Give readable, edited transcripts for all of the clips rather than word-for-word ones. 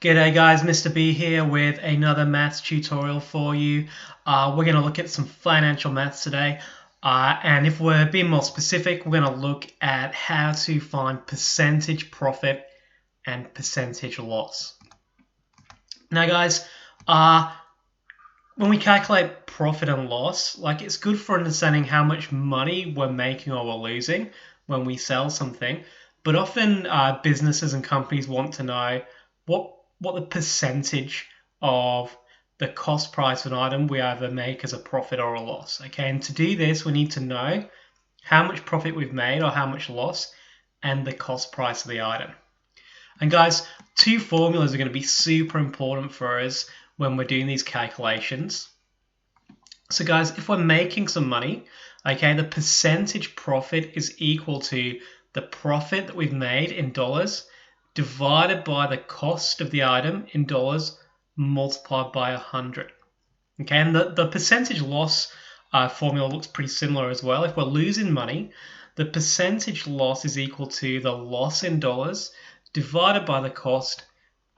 G'day guys, Mr. B here with another maths tutorial for you. We're going to look at some financial maths today. And if we're being more specific, we're going to look at how to find percentage profit and percentage loss. Now guys, when we calculate profit and loss, it's good for understanding how much money we're making or we're losing when we sell something. But often businesses and companies want to know what the percentage of the cost price of an item we either make as a profit or a loss. Okay, and to do this, we need to know how much profit we've made or how much loss and the cost price of the item. And guys, two formulas are going to be super important for us when we're doing these calculations. So guys, if we're making some money, okay, the percentage profit is equal to the profit that we've made in dollars divided by the cost of the item in dollars multiplied by 100. Okay, and the percentage loss formula looks pretty similar as well. If we're losing money, the percentage loss is equal to the loss in dollars divided by the cost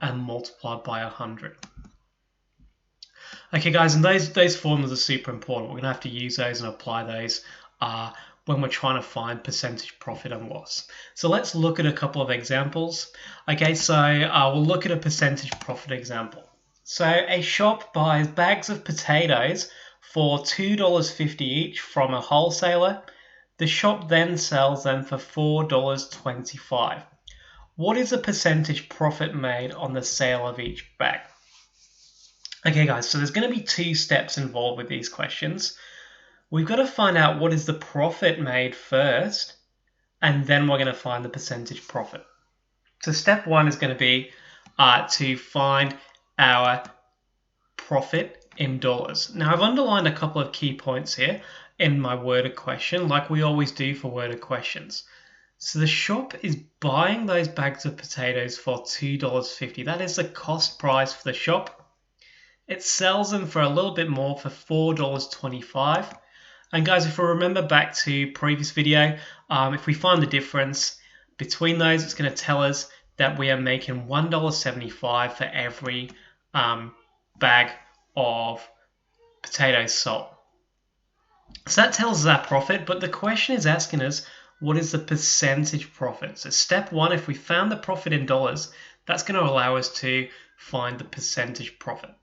and multiplied by 100. Okay guys, and those formulas are super important. We're going to have to use those and apply those when we're trying to find percentage profit and loss. So let's look at a couple of examples. Okay, so we'll look at a percentage profit example. So a shop buys bags of potatoes for $2.50 each from a wholesaler. The shop then sells them for $4.25. What is the percentage profit made on the sale of each bag? Okay guys, so there's going to be two steps involved with these questions. We've got to find out what is the profit made first, and then we're going to find the percentage profit. So step one is going to be to find our profit in dollars. Now I've underlined a couple of key points here in my worded question, like we always do for worded questions. So the shop is buying those bags of potatoes for $2.50. That is the cost price for the shop. It sells them for a little bit more for $4.25. And guys, if we remember back to previous video, if we find the difference between those, it's going to tell us that we are making $1.75 for every bag of potatoes sold. So that tells us our profit, but the question is asking us, what is the percentage profit? So step one, if we found the profit in dollars, that's going to allow us to find the percentage profit.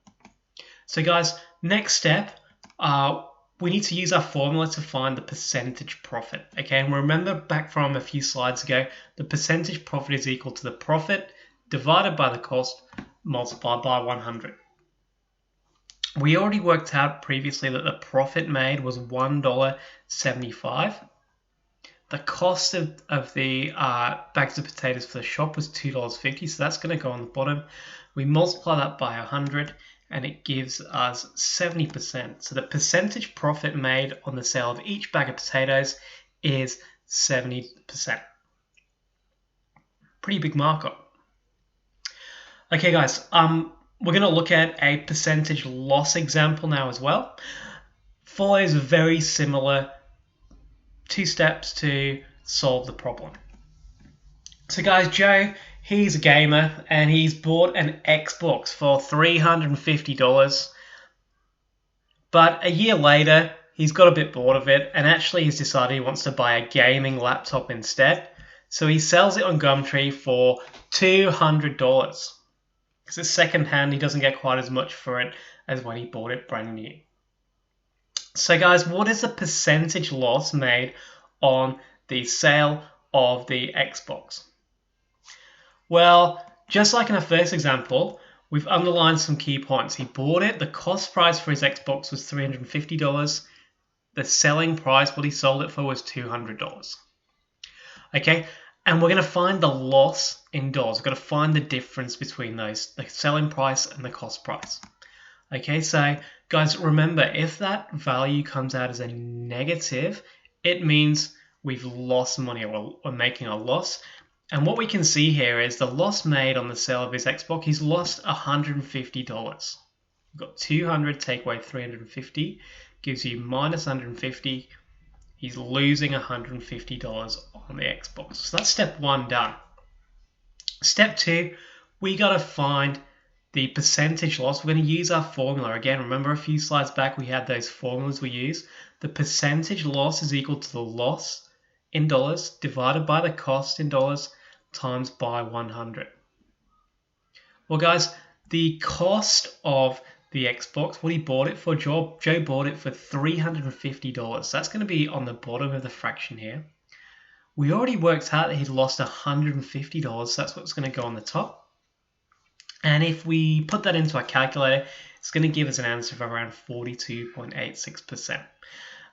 So guys, next step, we need to use our formula to find the percentage profit. Okay, and remember back from a few slides ago, the percentage profit is equal to the profit divided by the cost multiplied by 100. We already worked out previously that the profit made was $1.75. The cost of the bags of potatoes for the shop was $2.50, so that's going to go on the bottom. We multiply that by 100, and it gives us 70%. So the percentage profit made on the sale of each bag of potatoes is 70%. Pretty big markup. Okay guys, we're going to look at a percentage loss example now as well. Follows very similar two steps to solve the problem. So guys, Joe, he's a gamer and he's bought an Xbox for $350. But a year later, he's got a bit bored of it and actually he's decided he wants to buy a gaming laptop instead. So he sells it on Gumtree for $200. Because it's second-hand, he doesn't get quite as much for it as when he bought it brand new. So guys, what is the percentage loss made on the sale of the Xbox? Well, just like in our first example, we've underlined some key points. He bought it, the cost price for his Xbox was $350. The selling price, what he sold it for, was $200. Okay, and we're going to find the loss in dollars. We've got to find the difference between those, the selling price and the cost price. Okay, so guys, remember, if that value comes out as a negative, it means we've lost money or we're making a loss. And what we can see here is the loss made on the sale of his Xbox, he's lost $150. We've got 200, take away 350, gives you minus 150. He's losing $150 on the Xbox. So that's step one done. Step two, we got to find the percentage loss, we're going to use our formula. Again, remember a few slides back we had those formulas we use. The percentage loss is equal to the loss in dollars divided by the cost in dollars times by 100. Well, guys, the cost of the Xbox, what he bought it for, Joe bought it for $350. That's going to be on the bottom of the fraction here. We already worked out that he'd lost $150, so that's what's going to go on the top. And if we put that into our calculator, it's going to give us an answer of around 42.86%.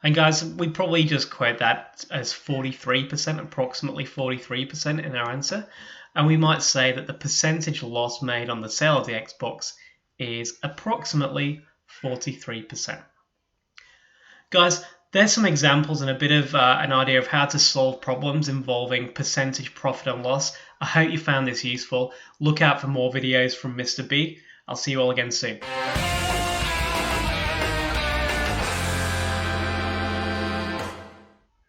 And guys, we probably just quote that as 43%, approximately 43% in our answer. And we might say that the percentage loss made on the sale of the Xbox is approximately 43%. Guys, there's some examples and a bit of an idea of how to solve problems involving percentage profit and loss. I hope you found this useful. Look out for more videos from Mr. B. I'll see you all again soon.